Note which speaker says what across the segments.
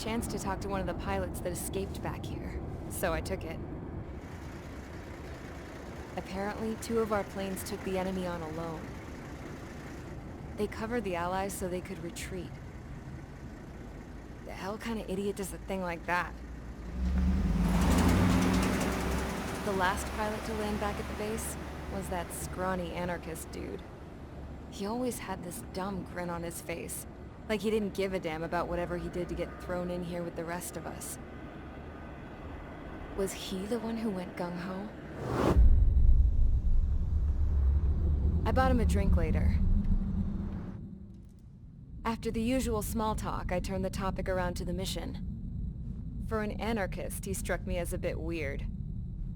Speaker 1: chance to talk to one of the pilots that escaped back here, so I took it. Apparently, 2 of our planes took the enemy on alone. They covered the Allies so they could retreat. The hell kind of idiot does a thing like that? The last pilot to land back at the base was that scrawny anarchist dude. He always had this dumb grin on his face, like he didn't give a damn about whatever he did to get thrown in here with the rest of us. Was he the one who went gung-ho? I bought him a drink later. After the usual small talk, I turned the topic around to the mission. For an anarchist, he struck me as a bit weird.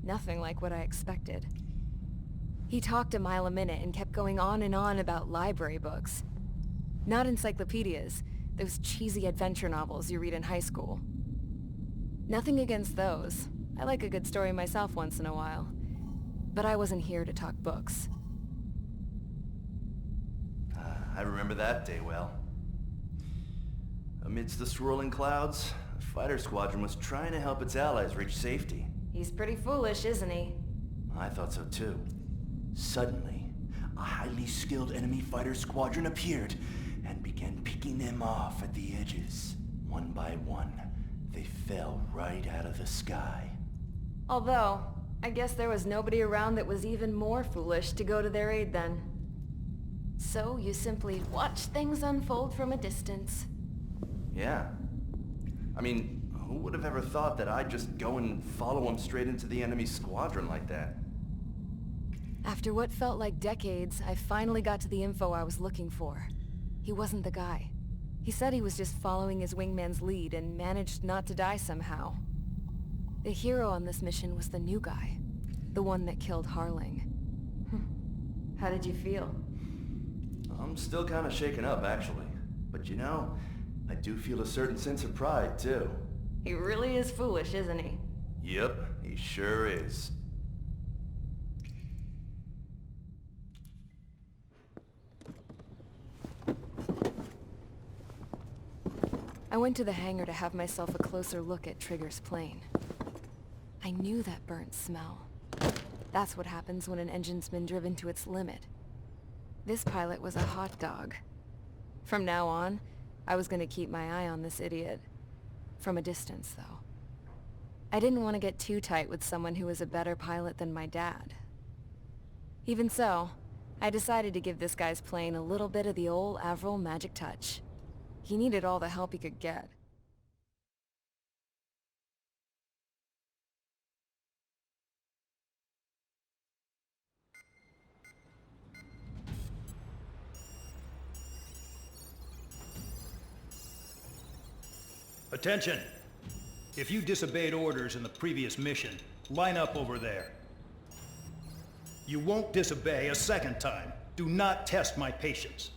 Speaker 1: Nothing like what I expected. He talked a mile a minute and kept going on and on about library books. Not encyclopedias, those cheesy adventure novels you read in high school. Nothing against those. I like a good story myself once in a while. But I wasn't here to talk books.
Speaker 2: I remember that day well. Amidst the swirling clouds, a fighter squadron was trying to help its allies reach safety.
Speaker 1: He's pretty foolish, isn't he?
Speaker 2: I thought so too. Suddenly, a highly skilled enemy fighter squadron appeared and began picking them off at the edges. One by one, they fell right out of the sky.
Speaker 1: Although, I guess there was nobody around that was even more foolish to go to their aid then. So you simply watch things unfold from a distance.
Speaker 2: Yeah. I mean, who would have ever thought that I'd just go and follow him straight into the enemy squadron like that?
Speaker 1: After what felt like decades, I finally got to the info I was looking for. He wasn't the guy. He said he was just following his wingman's lead and managed not to die somehow. The hero on this mission was the new guy. The one that killed Harling. How did you feel?
Speaker 2: I'm still kind of shaken up, actually. But you know, I do feel a certain sense of pride, too.
Speaker 1: He really is foolish, isn't he?
Speaker 2: Yep, he sure is.
Speaker 1: I went to the hangar to have myself a closer look at Trigger's plane. I knew that burnt smell. That's what happens when an engine's been driven to its limit. This pilot was a hot dog. From now on, I was gonna keep my eye on this idiot. From a distance, though. I didn't want to get too tight with someone who was a better pilot than my dad. Even so, I decided to give this guy's plane a little bit of the old Avril magic touch. He needed all the help he could get.
Speaker 3: Attention! If you disobeyed orders in the previous mission, line up over there. You won't disobey a second time. Do not test my patience.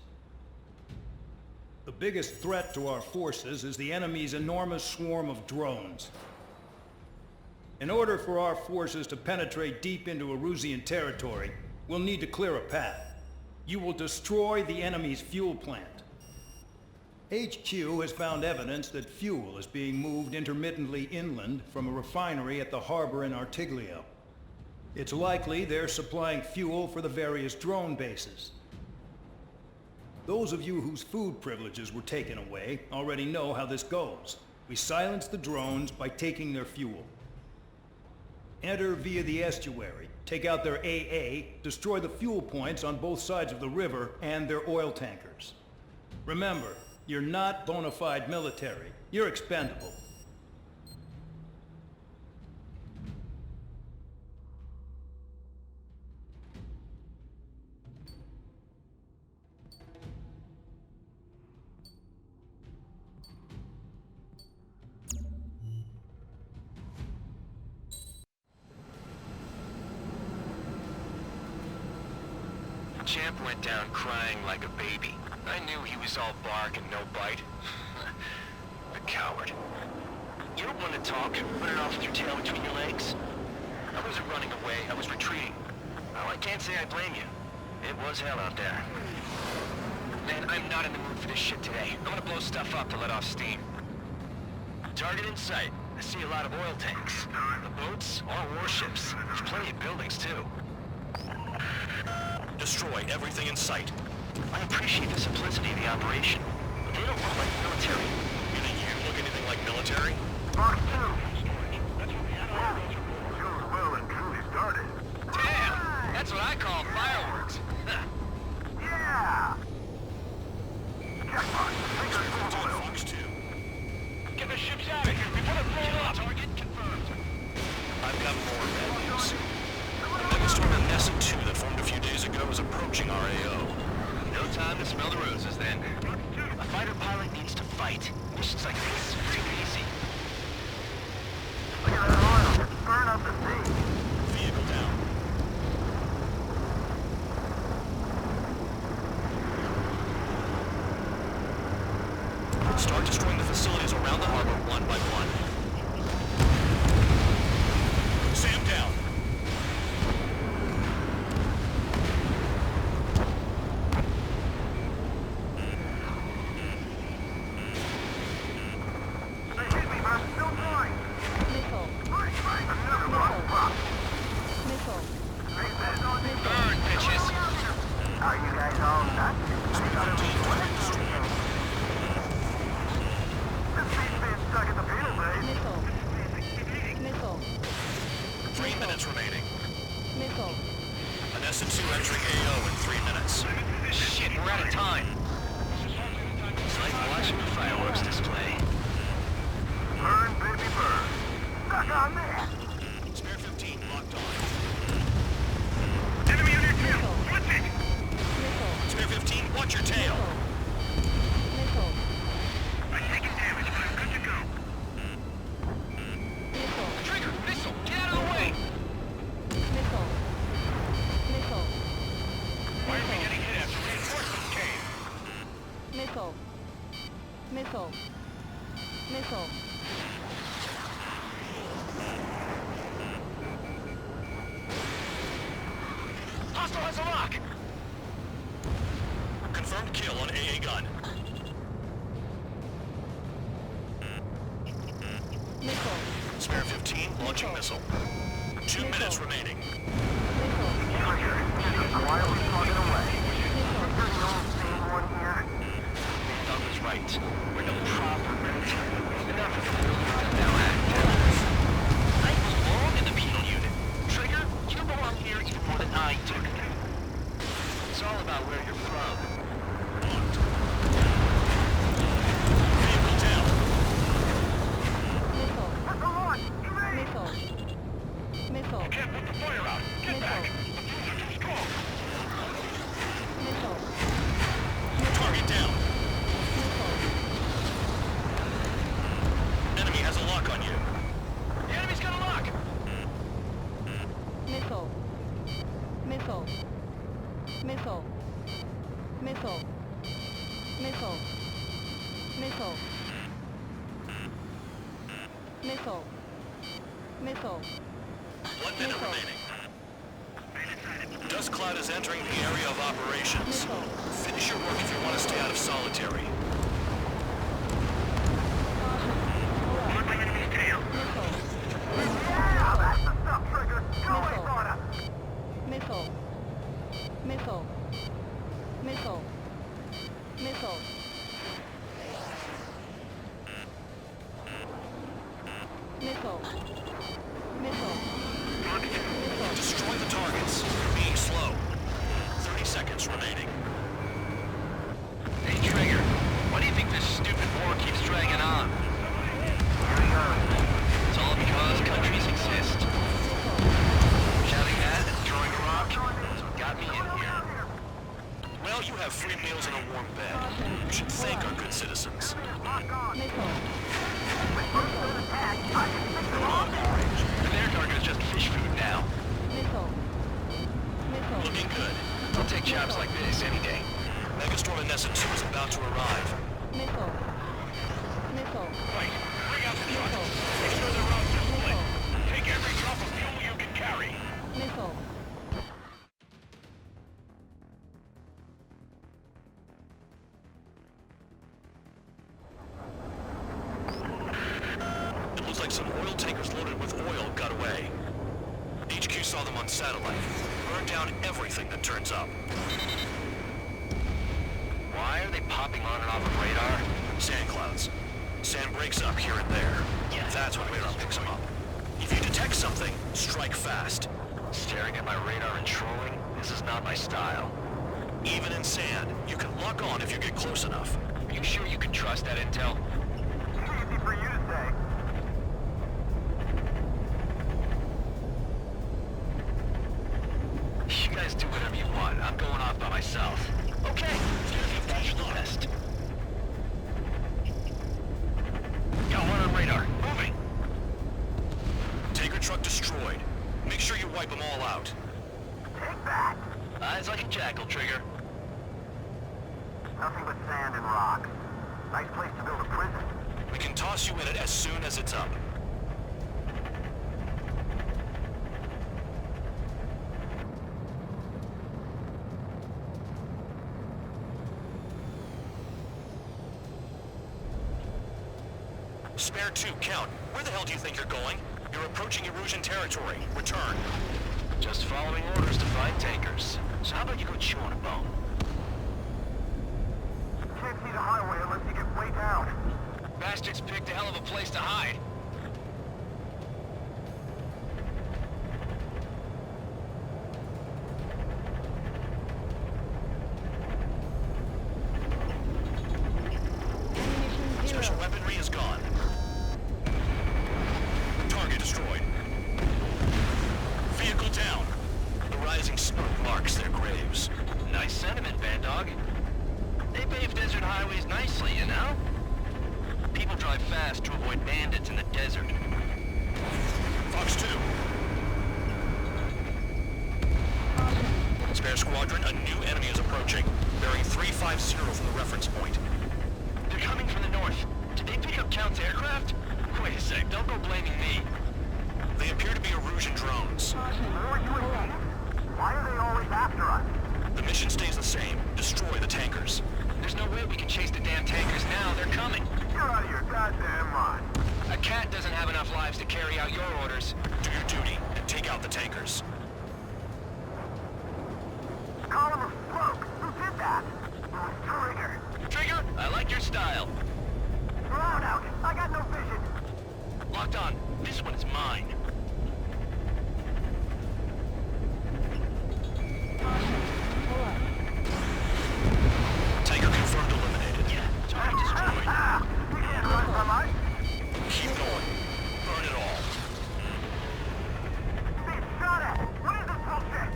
Speaker 3: The biggest threat to our forces is the enemy's enormous swarm of drones. In order for our forces to penetrate deep into Erusian territory, we'll need to clear a path. You will destroy the enemy's fuel plant. HQ has found evidence that fuel is being moved intermittently inland from a refinery at the harbor in Artiglio. It's likely they're supplying fuel for the various drone bases. Those of you whose food privileges were taken away already know how this goes. We silence the drones by taking their fuel. Enter via the estuary, take out their AA, destroy the fuel points on both sides of the river and their oil tankers. Remember, you're not bona fide military. You're expendable.
Speaker 4: Champ went down crying like a baby. I knew he was all bark and no bite. A coward. You don't want to talk, run off with your tail between your legs. I wasn't running away, I was retreating. Well, I can't say I blame you. It was hell out there. Man, I'm not in the mood for this shit today. I'm gonna blow stuff up to let off steam. Target in sight. I see a lot of oil tanks. The boats are warships. There's plenty of buildings, too.
Speaker 5: Destroy everything in sight.
Speaker 4: I appreciate the simplicity of the operation, but they don't look like military.
Speaker 5: You think you look anything like military?
Speaker 6: Mark 2. Goes well and truly started.
Speaker 4: Damn! That's what I call fireworks.
Speaker 6: Yeah! Jackpot.
Speaker 5: Fox 2.
Speaker 4: Get the ships out of here before they're blown up! Target confirmed.
Speaker 5: I've got more bad news. The megastorm in Nessa 2 that formed a few days ago is approaching our AO.
Speaker 4: No time to smell the roses, then. A fighter pilot needs to fight. Missions like this are too easy.
Speaker 6: Look at that oil. It's burning up the sea.
Speaker 5: Vehicle down. Start destroying the facilities around the harbor one by one. Sam down.
Speaker 6: They hit me, but I'm still going. Right, another one. Pop. Hey, that's on me.
Speaker 4: Burn, bitches!
Speaker 6: Are you guys all nuts? This beach being stuck in the penal bay.
Speaker 5: 3 minutes remaining. An S2 entering AO in 3 minutes.
Speaker 4: Shit, we're out of time. It's like watching a fireworks display.
Speaker 6: Burn, baby, burn. Stuck on there.
Speaker 5: Spare 15 locked on.
Speaker 6: Enemy on your tail. What's it?
Speaker 5: Spare 15, watch your tail.
Speaker 6: I'm taking damage, but I'm good to go.
Speaker 4: Trigger, missile, get out of the way!
Speaker 6: Why are we getting hit after reinforcements came?
Speaker 4: Hostile has a lock!
Speaker 5: Confirmed kill on AA gun. Spare 15, launching missile. 2 minutes remaining.
Speaker 6: Why are we plugging away? There's no same one here.
Speaker 4: Doug was right. We're the proper military. Enough of the buildings that now act terrorists. I belong in the penal unit. Trigger, you belong here even more than I do. It's all about where you're from.
Speaker 5: Vehicle down.
Speaker 6: What's the launch? Erase!
Speaker 4: Can't put the fire out. Get back. The fuse are too strong.
Speaker 5: Target down. Enemy has a lock on you.
Speaker 4: The enemy's got a lock.
Speaker 5: One minute remaining. Dust cloud is entering the area of operations. Finish your work if you want to stay out of solitary.
Speaker 6: On my enemy's tail. Yeah, that's the stuff, Trigger. Go away, Rana.
Speaker 5: Destroy the targets. You're being slow. 30 seconds remaining.
Speaker 4: Hey, Trigger. Why do you think this stupid war keeps dragging on? It's all because countries exist. Shouting at and throwing a rock is what got me in here.
Speaker 5: Well, you have free meals and a warm bed. You should thank our good citizens.
Speaker 4: And their target is just fish food now.
Speaker 5: Looking good.
Speaker 4: I'll take jobs like this any day.
Speaker 5: saw them on satellite. Burn down everything that turns up.
Speaker 4: Why are they popping on and off of radar?
Speaker 5: Sand clouds. Sand breaks up here and there.
Speaker 4: Yeah.
Speaker 5: That's when radar picks them up. If you detect something, strike fast.
Speaker 4: Staring at my radar and trolling? This is not my style.
Speaker 5: Even in sand, you can lock on if you get close enough.
Speaker 4: Are you sure you can trust that intel?
Speaker 6: Easy for you to say.
Speaker 4: You guys do whatever you want. I'm going off by myself. Okay, that's the best. Got one on radar. Moving.
Speaker 5: Tanker truck destroyed. Make sure you wipe them all out.
Speaker 6: Take that.
Speaker 4: Eyes like a jackal, Trigger.
Speaker 6: Nothing but sand and rock. Nice place to build a prison.
Speaker 5: We can toss you in it as soon as it's up. Spare 2, count. Where the hell do you think you're going? You're approaching Erusian territory. Return.
Speaker 4: Just following orders to find tankers. So how about you go chew on a bone?
Speaker 6: Can't see the highway unless you get way down.
Speaker 4: Bastards picked a hell of a place to hide.
Speaker 5: Special weaponry is gone. Target destroyed. Vehicle down. The rising smoke marks their graves.
Speaker 4: Nice sentiment, Bandog. They pave desert highways nicely, you know? People drive fast to avoid bandits in the desert.
Speaker 5: Fox 2. Spare squadron, a new enemy is approaching. Bearing 350 from the reference point.
Speaker 4: They're coming from the north. Did they pick up Count's aircraft? Wait a sec, don't go blaming me.
Speaker 5: They appear to be Erusian drones.
Speaker 6: More UAVs? Why are they always after us?
Speaker 5: The mission stays the same. Destroy the tankers.
Speaker 4: There's no way we can chase the damn tankers now. They're coming.
Speaker 6: You're out of your goddamn mind.
Speaker 4: A cat doesn't have enough lives to carry out your orders.
Speaker 5: Do your duty and take out the tankers.
Speaker 6: Column of smoke. Who did that? It was Trigger.
Speaker 4: Trigger, I like your style.
Speaker 6: Drown out. I got no vision.
Speaker 4: Locked on. This one is mine.
Speaker 5: Tanker confirmed eliminated.
Speaker 4: Yeah, target destroyed.
Speaker 6: You can't run from us.
Speaker 5: Keep going. Burn it all.
Speaker 6: Being shot at. What is this bullshit?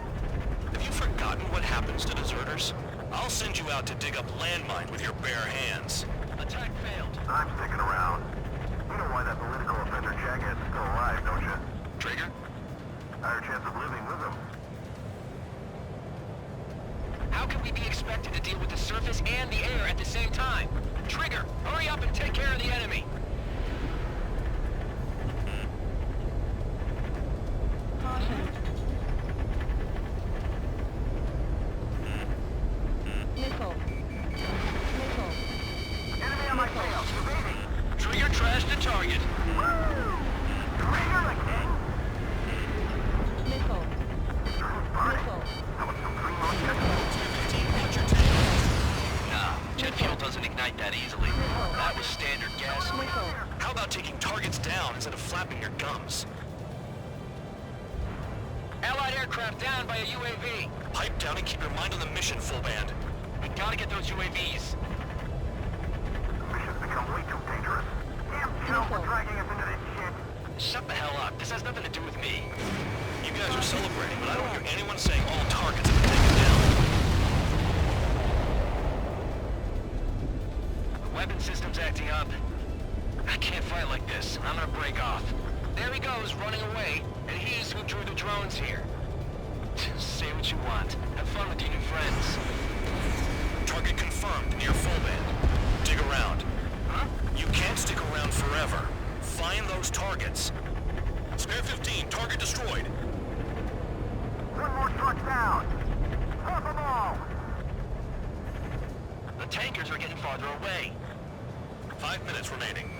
Speaker 5: Have you forgotten what happens to deserters? I'll send you out to dig up landmine with your bare hands.
Speaker 4: Attack failed.
Speaker 6: I'm sticking around. You know why that political offender jackass is still alive, don't you?
Speaker 4: Trigger?
Speaker 6: Higher chance of living with him.
Speaker 4: How can we be expected to deal with the surface and the air at the same time? Trigger, hurry up and take care of the enemy.
Speaker 1: Missile. Missile.
Speaker 6: Enemy on my tail. Evading.
Speaker 4: Trigger trashed the target.
Speaker 6: Woo! Trigger the king.
Speaker 1: Missile.
Speaker 6: Burning.
Speaker 1: Missile.
Speaker 6: How about some green on jet?
Speaker 5: Watch your tank.
Speaker 4: Nah, jet fuel doesn't ignite that easily. That was standard gasoline.
Speaker 1: Missile.
Speaker 5: How about taking targets down instead of flapping your gums?
Speaker 4: Allied aircraft down by a UAV.
Speaker 5: Pipe down and keep your mind on the mission, full band.
Speaker 4: We gotta get those UAVs.
Speaker 6: Mission's become way too dangerous. Damn chump for dragging us into this shit.
Speaker 4: Shut the hell up. This has nothing to do with me.
Speaker 5: You guys are celebrating, but I don't hear anyone saying all targets have been taken down.
Speaker 4: The weapon system's acting up. I can't fight like this. I'm gonna break off. There he goes, running away, and he's who drew the drones here. Say what you want. Have fun with your new friends.
Speaker 5: Target confirmed near full band. Dig around.
Speaker 4: Huh?
Speaker 5: You can't stick around forever. Find those targets. Spare 15, target destroyed.
Speaker 6: One more truck down. Stop them all.
Speaker 4: The tankers are getting farther away.
Speaker 5: 5 minutes remaining.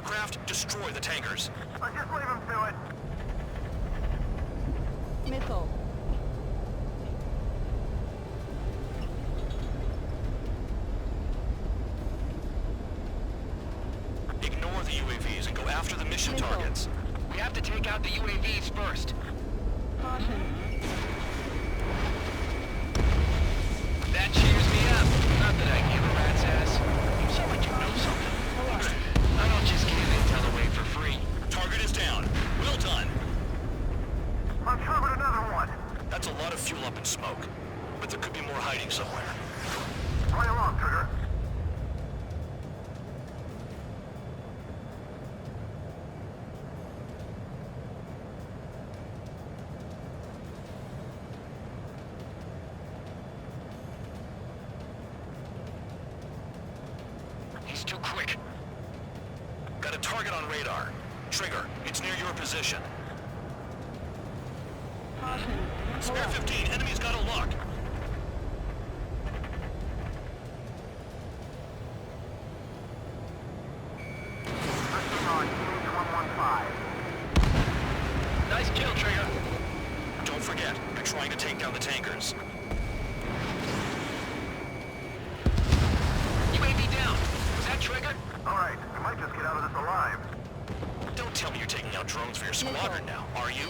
Speaker 5: aircraft, destroy the tankers.
Speaker 6: Just leave him to it.
Speaker 7: Missile.
Speaker 5: Ignore the UAVs and go after the mission
Speaker 7: Missile.
Speaker 5: targets.
Speaker 4: We have to take out the UAVs first.
Speaker 7: Caution.
Speaker 4: That cheers me up. Not that I give a rat's ass. You sound like you know something. I don't just give intel away for free.
Speaker 5: Target is down. Well done.
Speaker 6: Uncovered another one.
Speaker 5: That's a lot of fuel up in smoke. But there could be more hiding somewhere.
Speaker 6: Play along, Trigger.
Speaker 4: He's too quick.
Speaker 5: Got a target on radar. Trigger, it's near your position.
Speaker 7: Caution.
Speaker 5: Spare 15, enemy's got a lock.
Speaker 6: Listen on, H115.
Speaker 4: Nice kill, Trigger.
Speaker 5: Don't forget, they're trying to take down the tankers.
Speaker 4: UAV down. Was that Trigger?
Speaker 6: Alright, we might just get out of this alive.
Speaker 5: Don't tell me you're taking out drones for your squadron now, are you?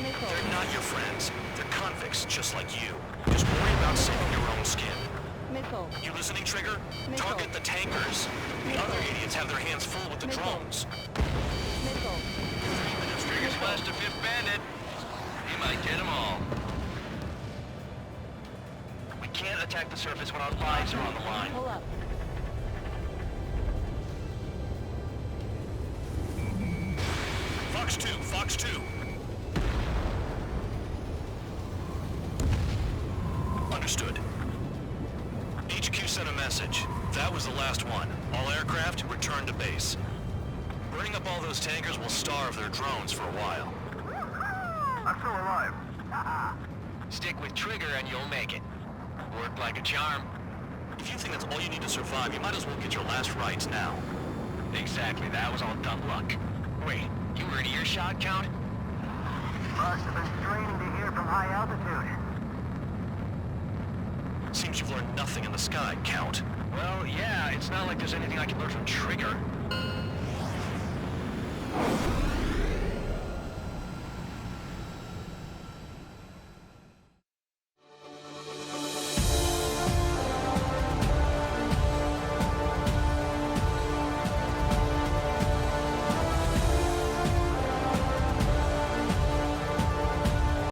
Speaker 7: Missile.
Speaker 5: They're not your friends. They're convicts just like you. Just worry about saving your own skin.
Speaker 7: Missile.
Speaker 5: You listening, Trigger?
Speaker 7: Missile.
Speaker 5: Target the tankers. The other idiots have their hands full with the
Speaker 7: Missile.
Speaker 5: drones.
Speaker 7: Missile.
Speaker 4: Trigger's flash to fifth bandit. He might get them all. We can't attack the surface when our lives are on the line.
Speaker 7: Pull up.
Speaker 5: Fox 2, Fox 2. Understood. HQ sent a message. That was the last one. All aircraft, return to base. Burning up all those tankers will starve their drones for a while.
Speaker 6: I'm still alive.
Speaker 4: Stick with Trigger and you'll make it. Worked like a charm.
Speaker 5: If you think that's all you need to survive, you might as well get your last rites now.
Speaker 4: Exactly, that was all dumb luck. Wait, you were in earshot, Count?
Speaker 6: Must have been straining to hear from high altitude.
Speaker 5: Seems you've learned nothing in the sky, Count.
Speaker 4: Well, yeah, it's not like there's anything I can learn from Trigger.